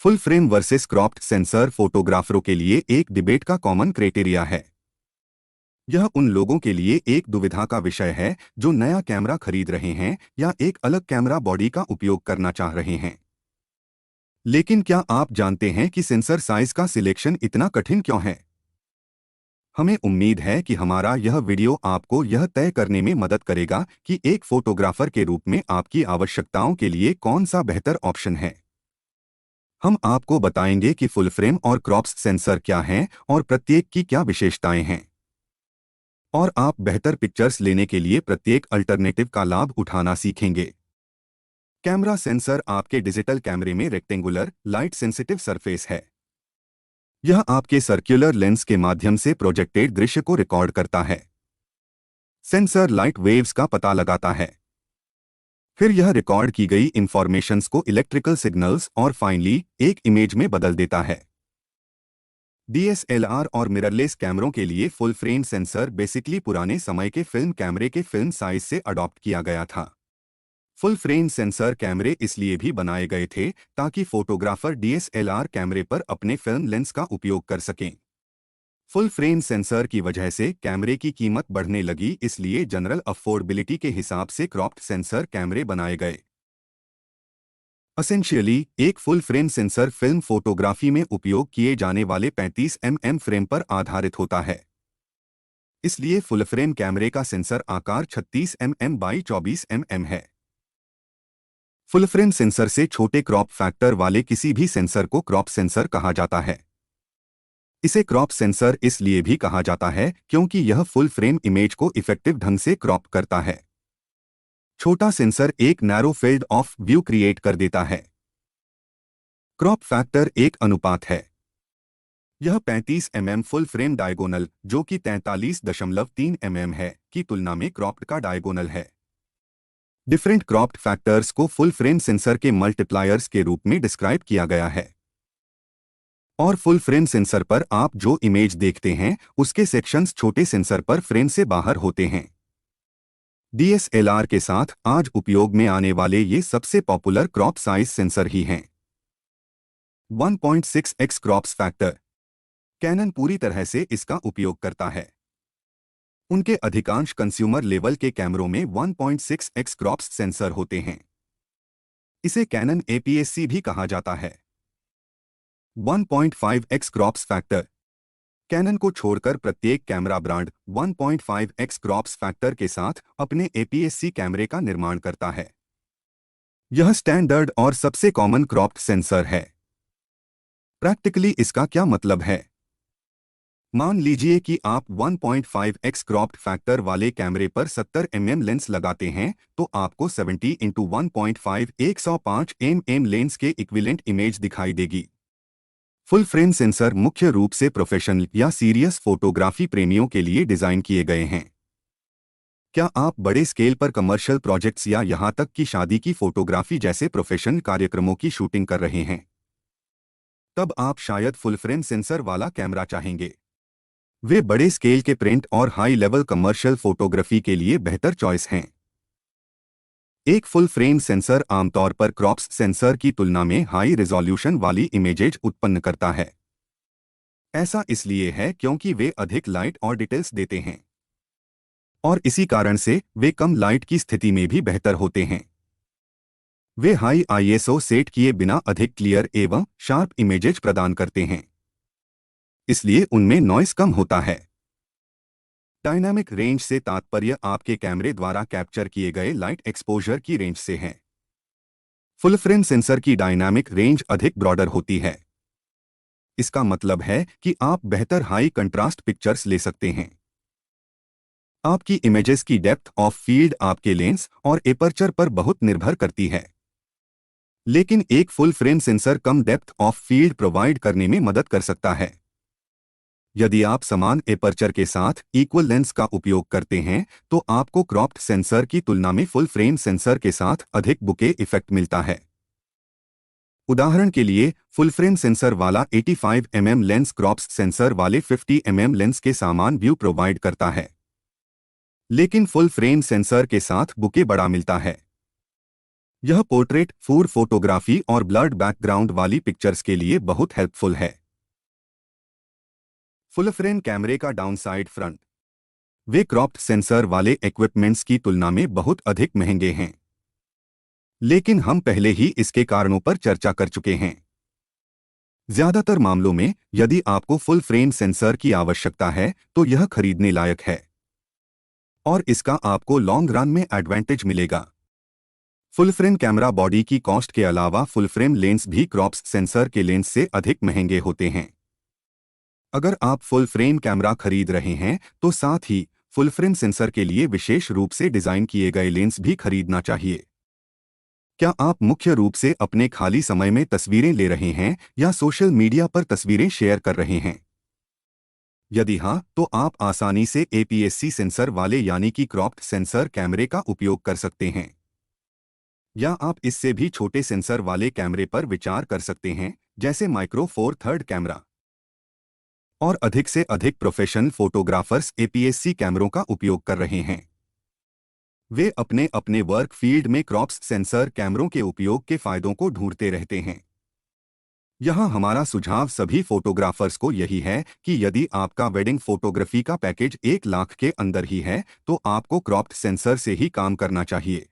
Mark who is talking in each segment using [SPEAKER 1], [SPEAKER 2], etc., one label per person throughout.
[SPEAKER 1] Full frame versus cropped sensor फोटोग्राफरों के लिए एक डिबेट का कॉमन क्राइटेरिया है। यह उन लोगों के लिए एक दुविधा का विषय है जो नया कैमरा खरीद रहे हैं या एक अलग कैमरा बॉडी का उपयोग करना चाह रहे हैं। लेकिन क्या आप जानते हैं कि सेंसर साइज का सिलेक्शन इतना कठिन क्यों है? हमें उम्मीद है कि हमारा यह वीडियो आपको यह तय करने में मदद करेगा कि एक फोटोग्राफर के रूप में आपकी आवश्यकताओं के लिए कौन सा बेहतर ऑप्शन है। हम आपको बताएंगे कि फुल फ्रेम और क्रॉप्स सेंसर क्या हैं और प्रत्येक की क्या विशेषताएं हैं, और आप बेहतर पिक्चर्स लेने के लिए प्रत्येक अल्टरनेटिव का लाभ उठाना सीखेंगे। कैमरा सेंसर आपके डिजिटल कैमरे में रेक्टेंगुलर लाइट सेंसिटिव सरफेस है। यह आपके सर्कुलर लेंस के माध्यम से प्रोजेक्टेड दृश्य को रिकॉर्ड करता है। सेंसर लाइट वेव्स का पता लगाता है, फिर यह रिकॉर्ड की गई इंफॉर्मेशंस को इलेक्ट्रिकल सिग्नल्स और फाइनली एक इमेज में बदल देता है। डीएसएलआर और मिररलेस कैमरों के लिए फुल फ्रेम सेंसर बेसिकली पुराने समय के फिल्म कैमरे के फिल्म साइज से अडॉप्ट किया गया था। फुल फ्रेम सेंसर कैमरे इसलिए भी बनाए गए थे ताकि फोटोग्राफर डीएसएलआर कैमरे पर अपने फिल्म लेंस का उपयोग कर सकें। फुल फ्रेम सेंसर की वजह से कैमरे की कीमत बढ़ने लगी, इसलिए जनरल अफोर्डेबिलिटी के हिसाब से क्रॉप्ड सेंसर कैमरे बनाए गए। एसेंशियली एक full frame sensor film photography में उपयोग किए जाने वाले 35 mm फ्रेम पर आधारित होता है। इसलिए फुल फ्रेम कैमरे का सेंसर आकार 36 mm बाई 24 mm है। फुल फ्रेम सेंसर से छोटे क्रॉप फैक्टर वाले किसी भी सेंसर को क्रॉप सेंसर कहा जाता है। इसे क्रॉप सेंसर इसलिए भी कहा जाता है क्योंकि यह फुल फ्रेम इमेज को इफेक्टिव ढंग से क्रॉप करता है। छोटा सेंसर एक narrow field of view create कर देता है। क्रॉप फैक्टर एक अनुपात है। यह 35 mm फुल फ्रेम डायगोनल, जो कि 43.3 mm है, की तुलना में क्रॉप्ड का डायगोनल है। डिफरेंट क्रॉप्ड फैक्टर्स को फुल फ्रेम सेंसर के मल्टीप्लायर्स के रूप में डिस्क्राइब किया गया है। और फुल फ्रेम सेंसर पर आप जो इमेज देखते हैं उसके सेक्शंस छोटे सेंसर पर फ्रेम से बाहर होते हैं। डीएसएलआर के साथ आज उपयोग में आने वाले ये सबसे पॉपुलर क्रॉप साइज सेंसर ही हैं। 1.6x क्रॉप्स फैक्टर कैनन पूरी तरह से इसका उपयोग करता है। उनके अधिकांश कंज्यूमर लेवल के कैमरों में 1.6x क्रॉप्स सेंसर होते हैं। इसे कैनन APS-C भी कहा जाता है। 1.5x क्रॉप्स फैक्टर कैनन को छोड़कर प्रत्येक camera brand 1.5x crops factor के साथ अपने APS-C कैमरे का निर्माण करता है। यह स्टैंडर्ड और सबसे कॉमन क्रॉप्ड सेंसर है। प्रैक्टिकली इसका क्या मतलब है? मान लीजिए कि आप 1.5x क्रॉप्ड फैक्टर वाले कैमरे पर 70 mm लेंस लगाते हैं, तो आपको 70 × 1.5 105 mm लेंस के इक्विवेलेंट इमेज दिखाई देगी। फुल फ्रेम सेंसर मुख्य रूप से प्रोफेशनल या सीरियस फोटोग्राफी प्रेमियों के लिए डिजाइन किए गए हैं। क्या आप बड़े स्केल पर कमर्शियल प्रोजेक्ट्स या यहां तक कि शादी की फोटोग्राफी जैसे प्रोफेशनल कार्यक्रमों की शूटिंग कर रहे हैं? तब आप शायद फुल फ्रेम सेंसर वाला कैमरा चाहेंगे। वे बड़े स्केल के प्रिंट और हाई लेवल कमर्शियल फोटोग्राफी के लिए बेहतर चॉइस हैं। एक फुल फ्रेम सेंसर आमतौर पर क्रॉप्स सेंसर की तुलना में हाई रिजोल्यूशन वाली इमेजेज उत्पन्न करता है। ऐसा इसलिए है क्योंकि वे अधिक लाइट और डिटेल्स देते हैं, और इसी कारण से वे कम लाइट की स्थिति में भी बेहतर होते हैं। वे हाई ISO सेट किए बिना अधिक क्लियर एवं शार्प इमेजेज प्रदान करते हैं, इसलिए उनमें नॉइस कम होता है। डायनामिक रेंज से तात्पर्य आपके कैमरे द्वारा कैप्चर किए गए लाइट एक्सपोजर की रेंज से है। फुल फ्रेम सेंसर की डायनामिक रेंज अधिक ब्रॉडर होती है। इसका मतलब है कि आप बेहतर हाई कंट्रास्ट पिक्चर्स ले सकते हैं। आपकी इमेजेस की डेप्थ ऑफ फील्ड आपके लेंस और एपर्चर पर बहुत निर्भर करती है, लेकिन एक full frame sensor come depth of field provide करने में मदद कर सकता है। यदि आप समान एपर्चर के साथ इक्वल लेंस का उपयोग करते हैं, तो आपको क्रॉप्ड सेंसर की तुलना में फुल फ्रेम सेंसर के साथ अधिक बुके इफेक्ट मिलता है। उदाहरण के लिए, फुल फ्रेम सेंसर वाला 85 mm लेंस क्रॉप्स सेंसर वाले 50 mm लेंस के समान व्यू प्रोवाइड करता है, लेकिन फुल फ्रेम सेंसर के साथ बुके बड़ा मिलता है। यह पोर्ट्रेट, फूड फोटोग्राफी और ब्लड बैकग्राउंड वाली पिक्चर्स के लिए बहुत हेल्पफुल है। फुल फ्रेम कैमरे का डाउनसाइड फ्रंट। वे क्रॉप्ड सेंसर वाले इक्विपमेंट्स की तुलना में बहुत अधिक महंगे हैं, लेकिन हम पहले ही इसके कारणों पर चर्चा कर चुके हैं। ज्यादातर मामलों में यदि आपको फुल फ्रेम सेंसर की आवश्यकता है तो यह खरीदने लायक है और इसका आपको लॉन्ग रन में एडवांटेज मिलेगा। फुल फ्रेम कैमरा बॉडी की कॉस्ट के अलावा फुल फ्रेम लेंस भी क्रॉप्स सेंसर के लेंस से अधिक महंगे होते हैं। अगर आप फुल फ्रेम कैमरा खरीद रहे हैं तो साथ ही फुल फ्रेम सेंसर के लिए विशेष रूप से डिजाइन किए गए लेंस भी खरीदना चाहिए। क्या आप मुख्य रूप से अपने खाली समय में तस्वीरें ले रहे हैं या सोशल मीडिया पर तस्वीरें शेयर कर रहे हैं? यदि हाँ, तो आप आसानी से APS-C सेंसर वाले यानी कि क्रॉप्ड सेंसर कैमरे का उपयोग कर सकते हैं, या आप इससे भी छोटे सेंसर वाले कैमरे पर विचार कर सकते हैं, जैसे माइक्रो फोर थर्ड कैमरा। और अधिक से अधिक प्रोफेशनल फोटोग्राफर्स APS-C कैमरों का उपयोग कर रहे हैं। वे अपने अपने वर्क फील्ड में क्रॉप्स सेंसर कैमरों के उपयोग के फायदों को ढूंढते रहते हैं। यहाँ हमारा सुझाव सभी फोटोग्राफर्स को यही है कि यदि आपका वेडिंग फोटोग्राफी का पैकेज 1 लाख के अंदर ही है तो आपको क्रॉप्ड सेंसर से ही काम करना चाहिए।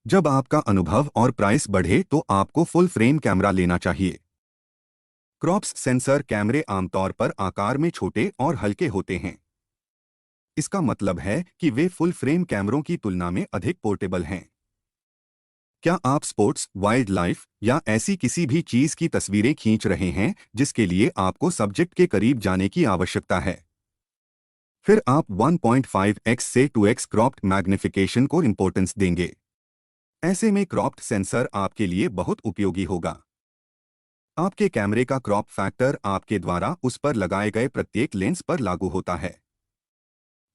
[SPEAKER 1] जब आपका अनुभव और प्राइस बढ़े तो आपको फुल फ्रेम कैमरा लेना चाहिए। क्रॉप्स सेंसर कैमरे आमतौर पर आकार में छोटे और हल्के होते हैं। इसका मतलब है कि वे फुल फ्रेम कैमरों की तुलना में अधिक पोर्टेबल हैं। क्या आप स्पोर्ट्स, वाइल्ड लाइफ या ऐसी किसी भी चीज की तस्वीरें खींच रहे हैं जिसके लिए आपको सब्जेक्ट के करीब जाने की आवश्यकता है? फिर आप 1.5x से 2x क्रॉप्ड मैग्निफिकेशन को इंपॉर्टेंस देंगे। ऐसे में क्रॉप्ड सेंसर आपके लिए बहुत उपयोगी होगा। आपके कैमरे का क्रॉप फैक्टर आपके द्वारा उस पर लगाए गए प्रत्येक लेंस पर लागू होता है।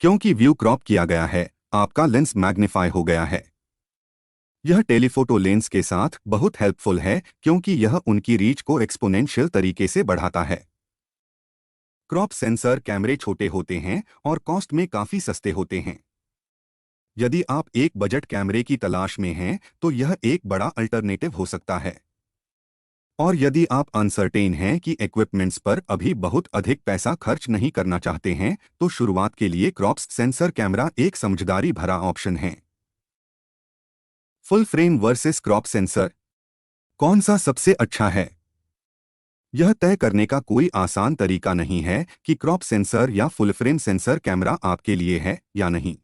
[SPEAKER 1] क्योंकि व्यू क्रॉप किया गया है, आपका लेंस मैग्नीफाई हो गया है। यह टेलीफोटो लेंस के साथ बहुत हेल्पफुल है क्योंकि यह उनकी रीच को एक्सपोनेंशियल तरीके से बढ़ाता है। क्रॉप सेंसर कैमरे छोटे होते हैं और कॉस्ट में काफी सस्ते होते हैं। यदि आप एक बजट कैमरे की तलाश में हैं तो यह एक बड़ा अल्टरनेटिव हो सकता है। और यदि आप अनसर्टेन हैं कि इक्विपमेंट्स पर अभी बहुत अधिक पैसा खर्च नहीं करना चाहते हैं तो शुरुआत के लिए क्रॉप्स सेंसर कैमरा एक समझदारी भरा ऑप्शन है। Full frame versus crop sensor, कौन सा सबसे अच्छा है? यह तय करने का कोई आसान तरीका नहीं है कि क्रॉप सेंसर या फुल फ्रेम सेंसर कैमरा आपके लिए है या नहीं।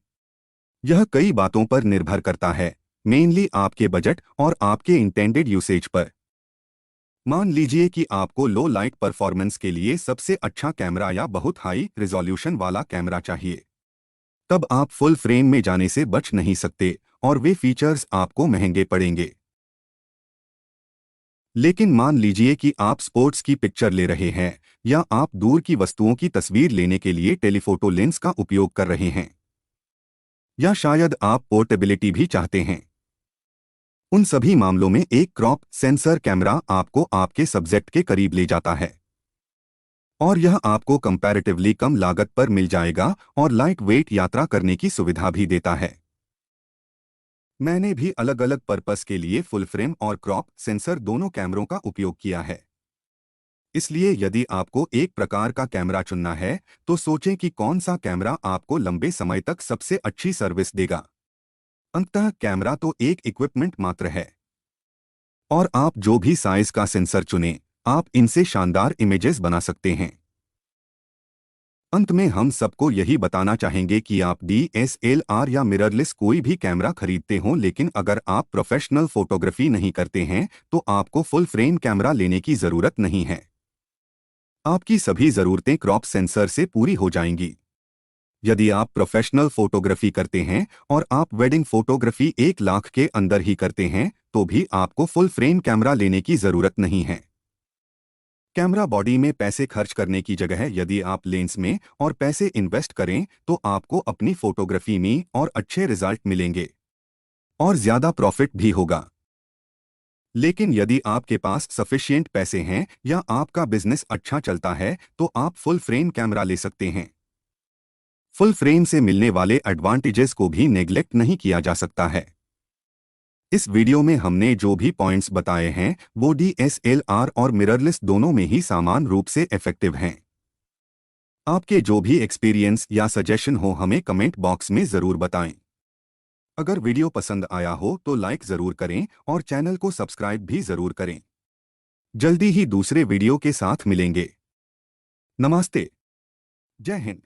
[SPEAKER 1] यह कई बातों पर निर्भर करता है, मेनली आपके बजट और आपके इंटेंडेड यूसेज पर। मान लीजिए कि आपको लो लाइट परफॉर्मेंस के लिए सबसे अच्छा कैमरा या बहुत हाई रिजोल्यूशन वाला कैमरा चाहिए। तब आप फुल फ्रेम में जाने से बच नहीं सकते और वे फीचर्स आपको महंगे पड़ेंगे। लेकिन मान लीजिए कि आप स्पोर्ट्स की पिक्चर ले रहे हैं या आप दूर की वस्तुओं की तस्वीर लेने के लिए टेलीफोटो लेंस का उपयोग कर रहे हैं, या शायद आप पोर्टेबिलिटी भी चाहते हैं। उन सभी मामलों में एक क्रॉप सेंसर कैमरा आपको आपके सब्जेक्ट के करीब ले जाता है और यह आपको कंपैरेटिवली कम लागत पर मिल जाएगा और लाइट वेट यात्रा करने की सुविधा भी देता है। मैंने भी अलग अलग पर्पस के लिए फुल फ्रेम और क्रॉप सेंसर दोनों कैमरों का उपयोग किया है। इसलिए यदि आपको एक प्रकार का कैमरा चुनना है तो सोचें कि कौन सा कैमरा आपको लंबे समय तक सबसे अच्छी सर्विस देगा। अंततः कैमरा तो एक इक्विपमेंट मात्र है और आप जो भी साइज का सेंसर चुनें, आप इनसे शानदार इमेजेस बना सकते हैं। अंत में हम सबको यही बताना चाहेंगे कि आप DSLR या मिररलेस कोई भी कैमरा खरीदते हों, लेकिन अगर आप प्रोफेशनल फोटोग्राफी नहीं करते हैं तो आपको फुल फ्रेम कैमरा लेने की ज़रूरत नहीं है। आपकी सभी ज़रूरतें क्रॉप सेंसर से पूरी हो जाएंगी। यदि आप प्रोफेशनल फोटोग्राफी करते हैं और आप वेडिंग फोटोग्राफी 1 लाख के अंदर ही करते हैं तो भी आपको फुल फ्रेम कैमरा लेने की ज़रूरत नहीं है। कैमरा बॉडी में पैसे खर्च करने की जगह यदि आप लेंस में और पैसे इन्वेस्ट करें तो आपको अपनी फोटोग्राफी में और अच्छे रिजल्ट मिलेंगे और ज़्यादा प्रॉफिट भी होगा। लेकिन यदि आपके पास सफिशिएंट पैसे हैं या आपका बिजनेस अच्छा चलता है तो आप फुल फ्रेम कैमरा ले सकते हैं। फुल फ्रेम से मिलने वाले एडवांटेजेस को भी नेग्लेक्ट नहीं किया जा सकता है। इस वीडियो में हमने जो भी पॉइंट्स बताए हैं वो DSLR और मिररलेस दोनों में ही समान रूप से इफेक्टिव हैं। आपके जो भी एक्सपीरियंस या सजेशन हो हमें कमेंट बॉक्स में ज़रूर बताएं। अगर वीडियो पसंद आया हो तो लाइक ज़रूर करें और चैनल को सब्सक्राइब भी ज़रूर करें। जल्दी ही दूसरे वीडियो के साथ मिलेंगे। नमस्ते। जय हिंद।